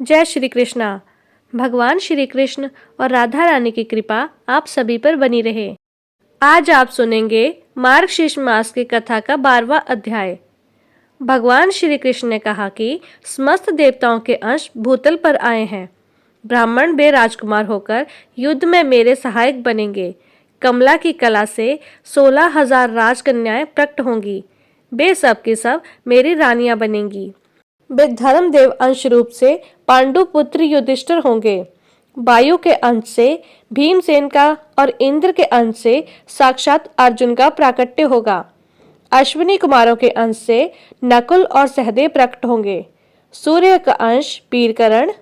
जय श्री कृष्णा। भगवान श्री कृष्ण और राधा रानी की कृपा आप सभी पर बनी रहे। आज आप सुनेंगे मार्गशीर्ष मास की कथा का 12वां अध्याय। भगवान श्री कृष्ण ने कहा कि समस्त देवताओं के अंश भूतल पर आए हैं। ब्राह्मण वे राजकुमार होकर युद्ध में मेरे सहायक बनेंगे। कमला की कला से 16,000 राजकन्याएं प्रकट होंगी। वे सब की सब मेरी रानियां बनेंगी। वे धर्मदेव अंश रूप से पांडु पुत्र युधिष्ठिर होंगे। वायु के अंश से भीमसेन का और इंद्र के अंश से साक्षात अर्जुन का प्राकट्य होगा। अश्विनी कुमारों के अंश से नकुल और सहदेव प्रकट होंगे। सूर्य का अंश वीरकरण,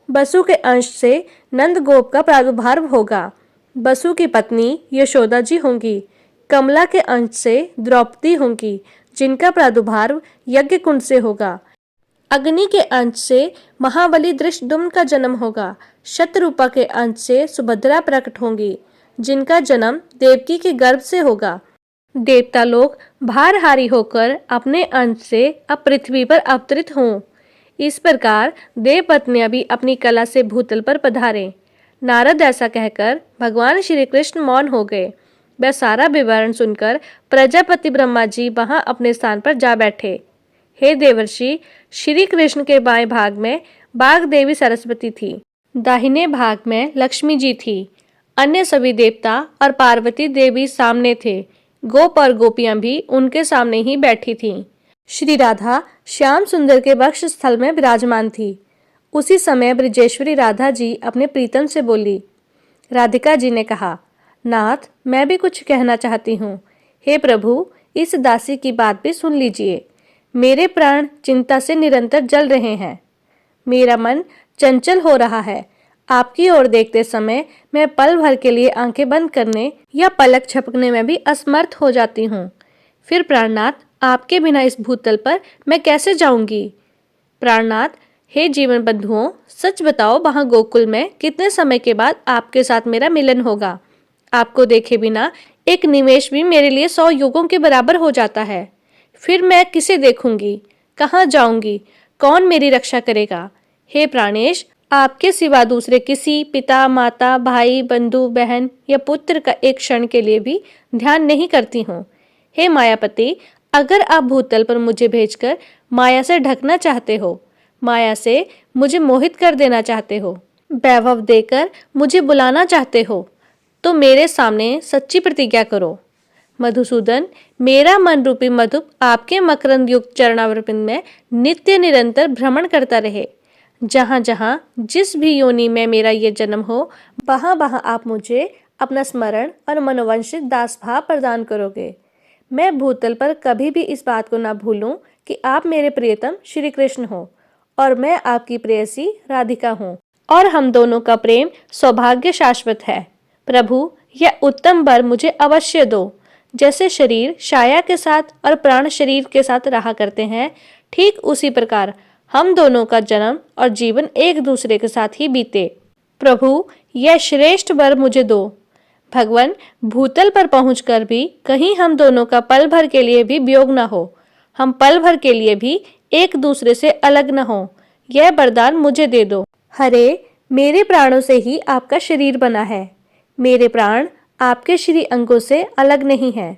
बसु के अंश से नंदगोप का प्रादुर्भाव होगा। बसु की पत्नी यशोदा जी होंगी। कमला के अंश से द्रौपदी होंगी, जिनका प्रादुर्भाव यज्ञ कुंड से होगा। अग्नि के अंश से महाबली धृष्टद्युम्न का जन्म होगा। शतरूपा के अंश से सुभद्रा प्रकट होंगी, जिनका जन्म देवकी के गर्भ से होगा। देवता लोग भारहारी होकर अपने अंश से अब पृथ्वी पर अवतरित हों। इस प्रकार देव पत्नियां भी अपनी कला से भूतल पर पधारें। नारद ऐसा कहकर भगवान श्री कृष्ण मौन हो गए। वह सारा विवरण सुनकर प्रजापति ब्रह्मा जी वहां अपने स्थान पर जा बैठे। हे देवर्षि, श्री कृष्ण के बाएं भाग में बाग देवी सरस्वती थी। दाहिने भाग में लक्ष्मी जी थी। अन्य सभी देवता और पार्वती देवी सामने थे। गोप और गोपियां भी उनके सामने ही बैठी थीं। श्री राधा श्याम सुंदर के वक्ष स्थल में विराजमान थी। उसी समय ब्रजेश्वरी राधा जी अपने प्रीतम से बोली। राधिका जी ने कहा, नाथ, मैं भी कुछ कहना चाहती हूँ। हे प्रभु, इस दासी की बात भी सुन लीजिए। मेरे प्राण चिंता से निरंतर जल रहे हैं। मेरा मन चंचल हो रहा है। आपकी ओर देखते समय मैं पल भर के लिए आंखें बंद करने या पलक झपकने में भी असमर्थ हो जाती हूँ। फिर प्राणनाथ, आपके बिना इस भूतल पर मैं कैसे जाऊंगी? प्राणनाथ, हे जीवन बंधुओं, सच बताओ, वहां गोकुल में कितने समय के बाद आपके साथ मेरा मिलन होगा? आपको देखे बिना एक निमेष भी मेरे लिए 100 युगों के बराबर हो जाता है। फिर मैं किसे देखूंगी? कहाँ जाऊंगी? कौन मेरी रक्षा करेगा? हे प्राणेश, आपके सिवा दूसरे किसी पिता, माता, भाई, बंधु, बहन या पुत्र का एक क्षण के लिए भी ध्यान नहीं करती हूँ। हे मायापति, अगर आप भूतल पर मुझे भेजकर माया से ढकना चाहते हो, माया से मुझे मोहित कर देना चाहते हो, वैभव देकर मुझे बुलाना चाहते हो, तो मेरे सामने सच्ची प्रतिज्ञा करो। मधुसूदन, मेरा मन रूपी मधु आपके मकरंद युक्त चरणारविंद में नित्य निरंतर भ्रमण करता रहे। जहाँ जहाँ जिस भी योनि में मेरा ये जन्म हो, वहाँ वहाँ आप मुझे अपना स्मरण और मनोवंशित दास भाव प्रदान करोगे। मैं भूतल पर कभी भी इस बात को न भूलूं कि आप मेरे प्रियतम श्री कृष्ण हो और मैं आपकी प्रेयसी राधिका हूँ, और हम दोनों का प्रेम सौभाग्य शाश्वत है। प्रभु, यह उत्तम वर मुझे अवश्य दो। जैसे शरीर छाया के साथ और प्राण शरीर के साथ रहा करते हैं, ठीक उसी प्रकार हम दोनों का जन्म और जीवन एक दूसरे के साथ ही बीते। प्रभु, यह श्रेष्ठ वर मुझे दो। भगवान, भूतल पर पहुंचकर भी कहीं हम दोनों का पल भर के लिए भी वियोग न हो। हम पल भर के लिए भी एक दूसरे से अलग न हो। यह वरदान मुझे दे दो। हरे, मेरे प्राणों से ही आपका शरीर बना है। मेरे प्राण आपके श्री अंगों से अलग नहीं है।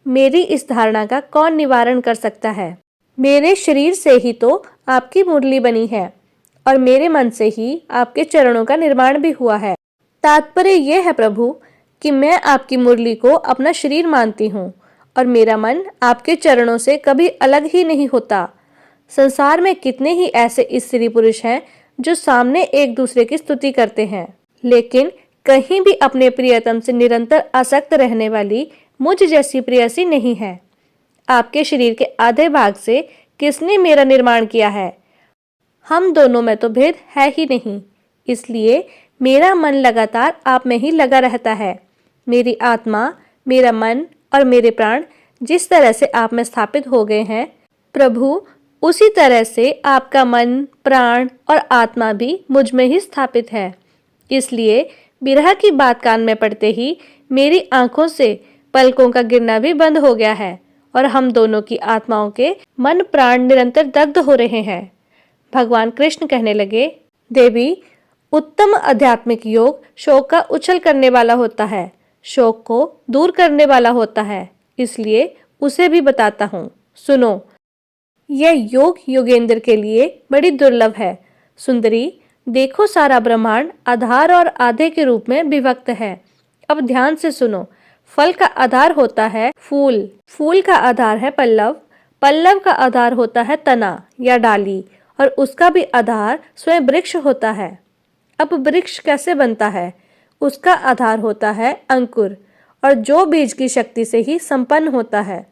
मेरी इस धारणा का कौन निवारण कर सकता है? मेरे शरीर से ही तो आपकी मुरली बनी है और मेरे मन से ही आपके चरणों का निर्माण भी हुआ है। तात्पर्य यह है प्रभु कि मैं आपकी मुरली को अपना शरीर मानती हूँ और मेरा मन आपके चरणों से कभी अलग ही नहीं होता। संसार में कितने ही ऐसे स्त्री पुरुष हैं जो सामने एक दूसरे की स्तुति करते हैं, लेकिन कहीं भी अपने प्रियतम से निरंतर आसक्त रहने वाली मुझ जैसी प्रेयसी नहीं है। आपके शरीर के आधे भाग से किसने मेरा निर्माण किया है? हम दोनों में तो भेद है ही नहीं, इसलिए मेरा मन लगातार आप में ही लगा रहता है। मेरी आत्मा, मेरा मन और मेरे प्राण जिस तरह से आप में स्थापित हो गए हैं, प्रभु, उसी तरह से आपका मन, प्राण और आत्मा भी मुझ में ही स्थापित है। इसलिए विरह की बात कान में पड़ते ही मेरी आंखों से पलकों का गिरना भी बंद हो गया है और हम दोनों की आत्माओं के मन प्राण निरंतर दग्ध हो रहे हैं। भगवान कृष्ण कहने लगे, देवी, उत्तम आध्यात्मिक योग शोक का उछल करने वाला होता है, शोक को दूर करने वाला होता है, इसलिए उसे भी बताता हूँ। सुनो, यह योग योगेंद्र के लिए बड़ी दुर्लभ है। सुंदरी, देखो सारा ब्रह्मांड आधार और आधे के रूप में विभक्त है। अब ध्यान से सुनो। फल का आधार होता है फूल, फूल का आधार है पल्लव, पल्लव का आधार होता है तना या डाली, और उसका भी आधार स्वयं वृक्ष होता है। अब वृक्ष कैसे बनता है? उसका आधार होता है अंकुर, और जो बीज की शक्ति से ही संपन्न होता है।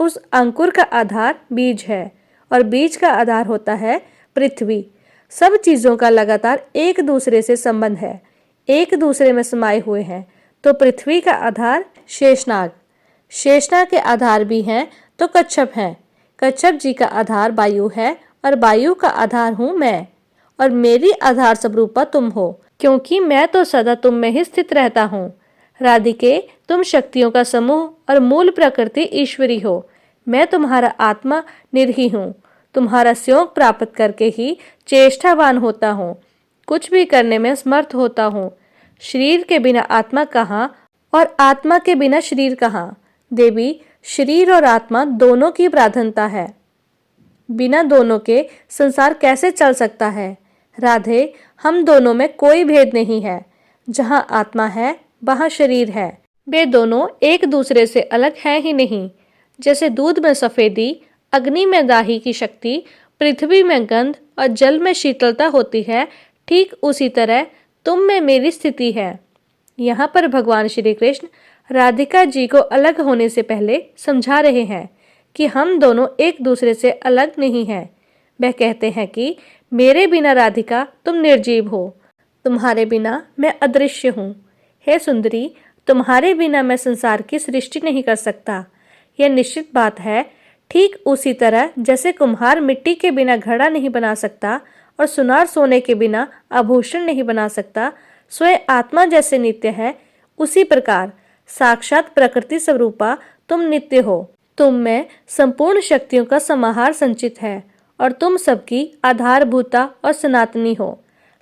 उस अंकुर का आधार बीज है, और बीज का आधार होता है पृथ्वी। सब चीजों का लगातार एक दूसरे से संबंध है, एक दूसरे में समाये हुए हैं। तो पृथ्वी का आधार शेषनाग, शेषनाग के आधार भी हैं तो कच्छप हैं, कच्छप जी का आधार वायु है, और वायु का आधार हूँ मैं, और मेरी आधार स्वरूपा तुम हो, क्योंकि मैं तो सदा तुम में ही स्थित रहता हूँ। राधिके, तुम शक्तियों का समूह और मूल प्रकृति ईश्वरी हो। मैं तुम्हारा आत्मा निरही हूँ, तुम्हारा संयोग प्राप्त करके ही चेष्टावान होता हूँ, कुछ भी करने में समर्थ होता हूँ। शरीर के बिना आत्मा कहाँ, और आत्मा के बिना शरीर कहाँ? देवी, शरीर और आत्मा दोनों की प्राधान्यता है, बिना दोनों के संसार कैसे चल सकता है? राधे, हम दोनों में कोई भेद नहीं है। जहाँ आत्मा है वहाँ शरीर है, वे दोनों एक दूसरे से अलग हैं ही नहीं। जैसे दूध में सफेदी, अग्नि में दाही की शक्ति, पृथ्वी में गंध और जल में शीतलता होती है, ठीक उसी तरह तुम में मेरी स्थिति है। यहाँ पर भगवान श्री कृष्ण राधिका जी को अलग होने से पहले समझा रहे हैं कि हम दोनों एक दूसरे से अलग नहीं हैं। वह कहते हैं कि मेरे बिना राधिका तुम निर्जीव हो, तुम्हारे बिना मैं अदृश्य हूँ। हे सुंदरी, तुम्हारे बिना मैं संसार की सृष्टि नहीं कर सकता, यह निश्चित बात है। ठीक उसी तरह जैसे कुम्हार मिट्टी के बिना घड़ा नहीं बना सकता और सुनार सोने के बिना आभूषण नहीं बना सकता, स्वयं आत्मा जैसे नित्य है, उसी प्रकार साक्षात प्रकृति स्वरूपा तुम नित्य हो। तुम में संपूर्ण शक्तियों का समाहार संचित है, और तुम सबकी आधारभूता और सनातनी हो।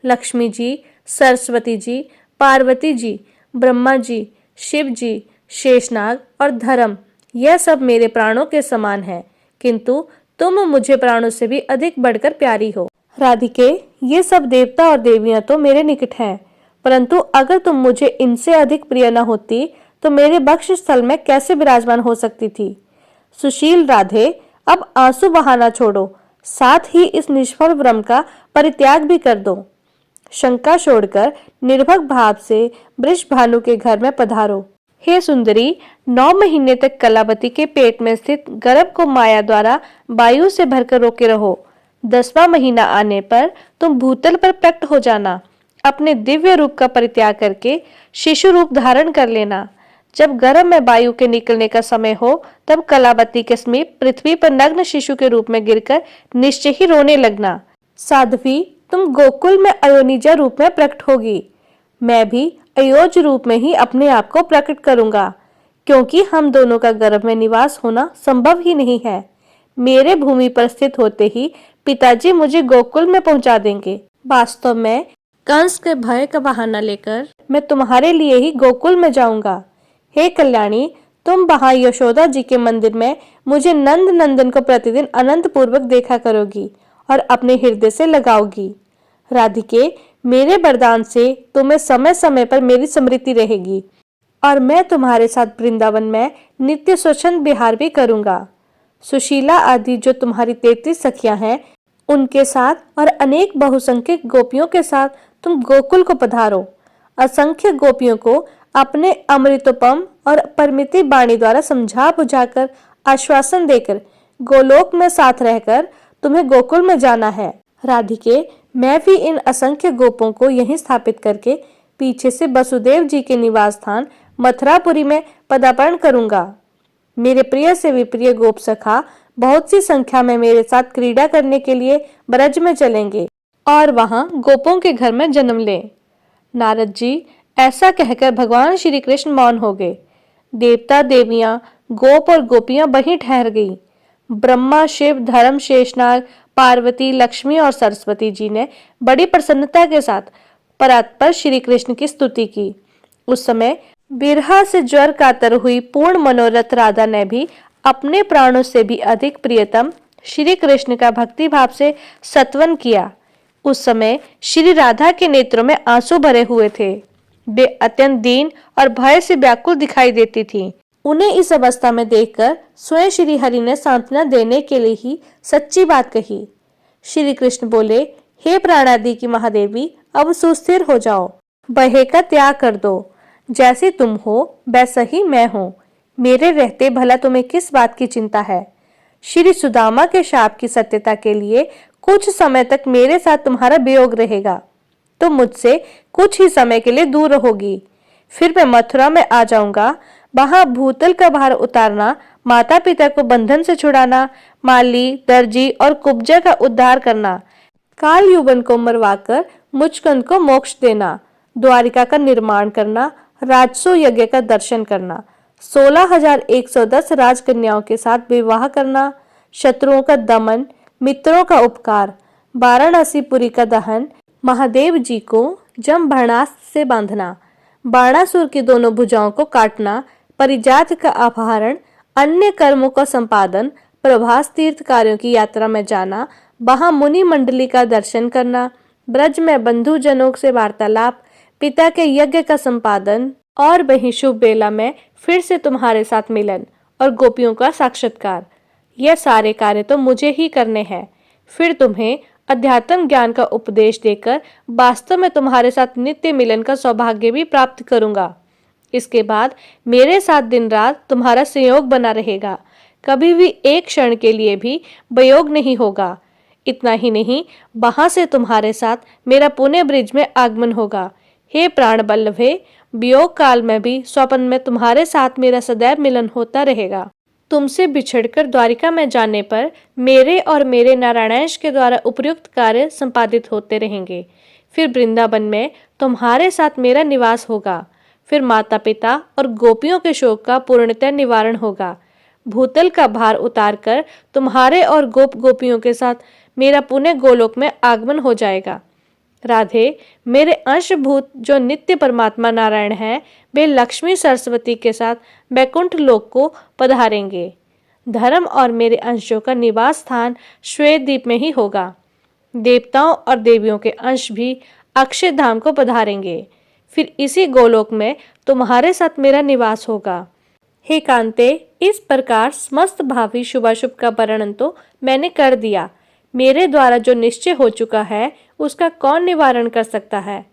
लक्ष्मी जी, सरस्वती जी, पार्वती जी, ब्रह्मा जी, शिव जी, शेषनाग और धर्म, यह सब मेरे प्राणों के समान है, किंतु तुम मुझे प्राणों से भी अधिक बढ़कर प्यारी हो। राधिके, ये सब देवता और देवियां तो मेरे निकट हैं, परंतु अगर तुम मुझे इनसे अधिक प्रिय न होती तो मेरे बक्ष स्थल में कैसे विराजमान हो सकती थी? सुशील राधे, अब आंसू बहाना छोड़ो, साथ ही इस निष्फल भ्रम का परित्याग भी कर दो। शंका छोड़कर निर्भक भाव से वृषभानु के घर में पधारो। हे सुंदरी, 9 महीने तक कलावती के पेट में स्थित गर्भ को माया द्वारा वायु से भरकर रोके रहो। 10वां महीना आने पर तुम भूतल पर प्रकट हो जाना, अपने दिव्य रूप का परित्याग करके शिशु रूप धारण कर लेना। जब गर्भ में वायु के निकलने का समय हो, तब कलावती के समीप पृथ्वी पर नग्न शिशु के रूप में गिरकर निश्चय ही रोने लगना। साध्वी, तुम गोकुल में अयोनिजा रूप में प्रकट होगी, मैं भी अयोज रूप में ही अपने आप को प्रकट करूंगा, क्योंकि हम दोनों का गर्भ में निवास होना संभव ही नहीं है। मेरे भूमि पर स्थित होते ही पिताजी मुझे गोकुल में पहुंचा देंगे। वास्तव में कंस के भय का बहाना लेकर मैं तुम्हारे लिए ही गोकुल में जाऊंगा। हे कल्याणी, तुम वहां यशोदा जी के मंदिर में मुझे नंद नंदन को प्रतिदिन अनंत पूर्वक देखा करोगी और अपने हृदय से लगाओगी। राधिके, मेरे वरदान से तुम्हें समय समय पर मेरी स्मृति रहेगी, और मैं तुम्हारे साथ वृंदावन में नित्य स्वच्छंद विहार भी करूंगा। सुशीला आदि जो तुम्हारी 33 सखियां हैं, उनके साथ और अनेक बहुसंख्यक गोपियों के साथ तुम गोकुल को पधारो। असंख्य गोपियों को अपने अमृतोपम और परमिति वाणी द्वारा समझा बुझाकर आश्वासन देकर गोलोक में साथ रहकर तुम्हें गोकुल में जाना है। राधिके, मैं भी इन असंख्य गोपों को यहीं स्थापित करके पीछे से वसुदेव जी के निवास स्थान मथुरापुरी में पदार्पण करूंगा। मेरे प्रिय से विप्रिय गोप सखा बहुत सी संख्या में मेरे साथ क्रीड़ा करने के लिए ब्रज में चलेंगे और वहां गोपों के घर में जन्म लें। नारद जी, ऐसा कहकर भगवान श्री कृष्ण मौन हो गए। देवता देवियां, गोप और गोपियां वहीं ठहर गईं। ब्रह्मा, शिव, धर्म, शेषनाग, पार्वती, लक्ष्मी और सरस्वती जी ने बड़ी प्रसन्नता के साथ परात्पर श्री कृष्ण की स्तुति की। उस समय बिरहा से ज्वर कातर हुई पूर्ण मनोरथ राधा ने भी अपने प्राणों से भी अधिक प्रियतम श्री कृष्ण का भक्ति भाव से सत्वन किया। उस समय श्री राधा के नेत्रों में आंसू भरे हुए थे। वे अत्यंत दीन और भय से व्याकुल दिखाई देती थीं। उन्हें इस अवस्था में देखकर स्वयं श्री हरि ने सांत्वना देने के लिए ही सच्ची बात कही। श्री कृष्ण बोले, हे प्राणादि की महादेवी, अब सुस्थिर हो जाओ, भय का त्याग कर दो। जैसे तुम हो वैसा ही मैं हूँ। मेरे रहते भला तुम्हें किस बात की चिंता है। श्री सुदामा के शाप की सत्यता के लिए कुछ समय तक मेरे साथ तुम्हारा वियोग रहेगा। तुम मुझसे कुछ ही समय के लिए दूर रहोगी। फिर मैं मथुरा में आ जाऊंगा। वहां भूतल का भार उतारना, माता पिता को बंधन से छुड़ाना, माली, दर्जी और कुब्जा का उद्धार करना, काल युवन को मरवाकर मुचकंद को मोक्ष देना, द्वारिका का निर्माण करना, राजसो यज्ञ का दर्शन करना, 16,110 राजकन्याओं के साथ विवाह करना, शत्रुओं का दमन, मित्रों का उपकार, वाराणसीपुरी का दहन, महादेव जी को जमभरणास्त्र से बांधना, बाणासुर की दोनों भुजाओं को काटना, परिजात का अपहरण, अन्य कर्मों का संपादन, प्रभास तीर्थ कार्यों की यात्रा में जाना, वहां मुनि मंडली का दर्शन करना, ब्रज में बंधु जनों से वार्तालाप, पिता के यज्ञ का संपादन और वहीं शुभ बेला में फिर से तुम्हारे साथ मिलन और गोपियों का साक्षात्कार। यह सारे कार्य तो मुझे ही करने हैं। फिर तुम्हें अध्यात्म ज्ञान का उपदेश देकर वास्तव में तुम्हारे साथ नित्य मिलन का सौभाग्य भी प्राप्त करूंगा। इसके बाद मेरे साथ दिन रात तुम्हारा संयोग बना रहेगा। कभी भी एक क्षण के लिए भी वियोग नहीं होगा। इतना ही नहीं, वहां से तुम्हारे साथ मेरा पुणे ब्रिज में आगमन होगा। हे प्राण बल्लभे, वियोग काल में भी स्वप्न में तुम्हारे साथ मेरा सदैव मिलन होता रहेगा। तुमसे बिछड़कर द्वारिका में जाने पर मेरे और मेरे नारायणेश के द्वारा उपयुक्त कार्य संपादित होते रहेंगे। फिर वृंदावन में तुम्हारे साथ मेरा निवास होगा। फिर माता पिता और गोपियों के शोक का पूर्णतः निवारण होगा। भूतल का भार उतारकर तुम्हारे और गोपियों के साथ मेरा पुण्य गोलोक में आगमन हो जाएगा। राधे, मेरे अंशभूत जो नित्य परमात्मा नारायण है, वे लक्ष्मी सरस्वती के साथ बैकुंठ लोक को पधारेंगे। धर्म और मेरे अंशों का निवास स्थान श्वेत द्वीप में ही होगा। देवताओं और देवियों के अंश भी अक्षय धाम को पधारेंगे। फिर इसी गोलोक में तुम्हारे साथ मेरा निवास होगा। हे कांते, इस प्रकार समस्त भावी शुभाशुभ का वर्णन तो मैंने कर दिया। मेरे द्वारा जो निश्चय हो चुका है उसका कौन निवारण कर सकता है।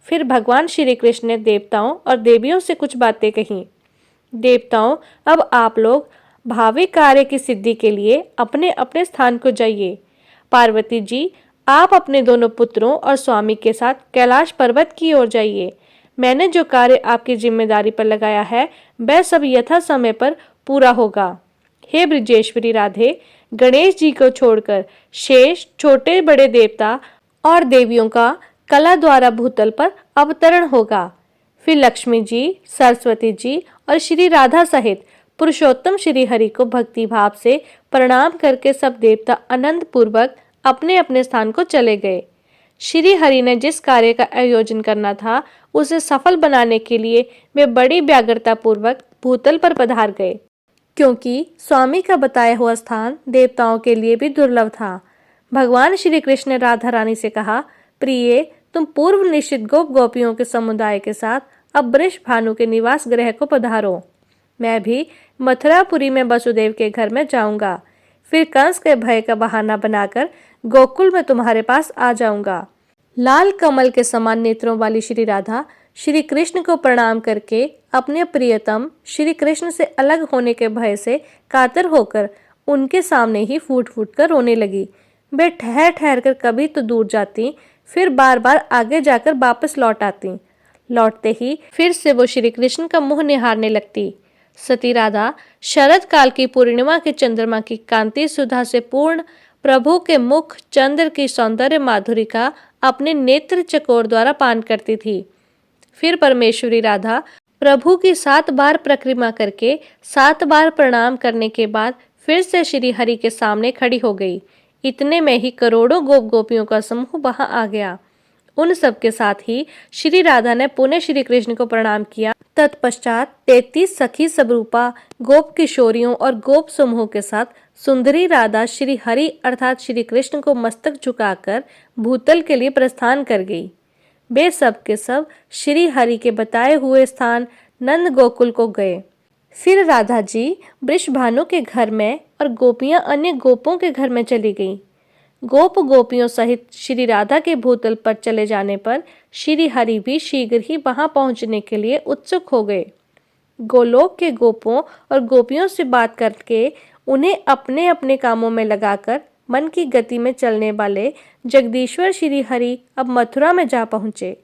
फिर भगवान श्री कृष्ण ने देवताओं और देवियों से कुछ बातें कही। देवताओं, अब आप लोग भावी कार्य की सिद्धि के लिए अपने अपने स्थान को जाइए। पार्वती जी, आप अपने दोनों पुत्रों और स्वामी के साथ कैलाश पर्वत की ओर जाइए। मैंने जो कार्य आपकी जिम्मेदारी पर लगाया है वह सब यथा समय पर पूरा होगा। हे ब्रजेश्वरी राधे, गणेश जी को छोड़कर शेष छोटे बड़े देवता और देवियों का कला द्वारा भूतल पर अवतरण होगा। फिर लक्ष्मी जी, सरस्वती जी और श्री राधा सहित पुरुषोत्तम श्री हरि को भक्ति भाव से प्रणाम करके सब देवता आनंद पूर्वक अपने अपने स्थान को चले गए। श्री हरि ने जिस कार्य का आयोजन करना था उसे सफल बनाने के लिए वे बड़ी व्याग्रता पूर्वक भूतल पर पधार गए, क्योंकि स्वामी का बताया हुआ स्थान देवताओं के लिए भी दुर्लभ था। भगवान श्री कृष्ण ने राधा रानी से कहा, प्रिय, तुम पूर्व निश्चित गोप गोपियों के समुदाय के साथ अब वृष भानु के निवास गृह को पधारो। मैं भी मथुरापुरी में वसुदेव के घर में जाऊंगा। फिर कंस के भय का बहाना बनाकर गोकुल में तुम्हारे पास आ जाऊंगा। लाल कमल के समान नेत्रों वाली श्री राधा श्री कृष्ण को प्रणाम करके अपने प्रियतम श्री कृष्ण से अलग होने के भय से कातर होकर उनके सामने ही फूट फूट कर रोने लगी। वे ठहर ठहर कर कभी तो दूर जाती, फिर बार बार आगे जाकर वापस लौट आती। लौटते ही फिर से वो श्री कृष्ण का मुंह निहारने लगती। सती राधा शरद काल की पूर्णिमा के चंद्रमा की कांति सुधा से पूर्ण प्रभु के मुख चंद्र की सौंदर्य माधुरी का अपने नेत्र चकोर द्वारा पान करती थी। फिर परमेश्वरी राधा प्रभु की 7 बार परिक्रमा करके 7 बार प्रणाम करने के बाद फिर से श्री हरि के सामने खड़ी हो गई। इतने में ही करोड़ों गोप गोपियों का समूह वहां आ गया। उन सब के साथ ही श्री राधा ने पुनः श्री कृष्ण को प्रणाम किया। तत्पश्चात 33 सखी सबरूपा गोप किशोरियों और गोप समूह के साथ सुंदरी राधा श्री हरि अर्थात श्री कृष्ण को मस्तक झुकाकर भूतल के लिए प्रस्थान कर गई। वे सब के सब श्री हरि के बताए हुए स्थान नंद गोकुल को गए। फिर राधा जी वृषभानु के घर में और गोपियां अन्य गोपों के घर में चली गईं। गोप गोपियों सहित श्री राधा के भूतल पर चले जाने पर श्री हरि भी शीघ्र ही वहां पहुंचने के लिए उत्सुक हो गए। गोलोक के गोपों और गोपियों से बात करके उन्हें अपने अपने कामों में लगाकर मन की गति में चलने वाले जगदीश्वर श्री हरि अब मथुरा में जा पहुंचे।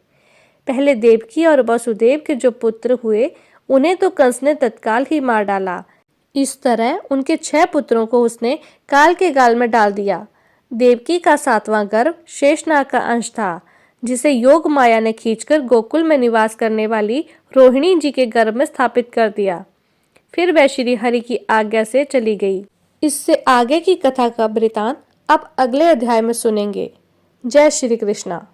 पहले देवकी और वसुदेव के जो पुत्र हुए उन्हें तो कंस ने तत्काल ही मार डाला। इस तरह उनके 6 पुत्रों को उसने काल के गाल में डाल दिया। देवकी का 7वां गर्भ शेषनाग का अंश था, जिसे योग माया ने खींचकर गोकुल में निवास करने वाली रोहिणी जी के गर्भ में स्थापित कर दिया। फिर वह श्री हरि की आज्ञा से चली गई। इससे आगे की कथा का वृतांत अब अगले अध्याय में सुनेंगे। जय श्री कृष्णा।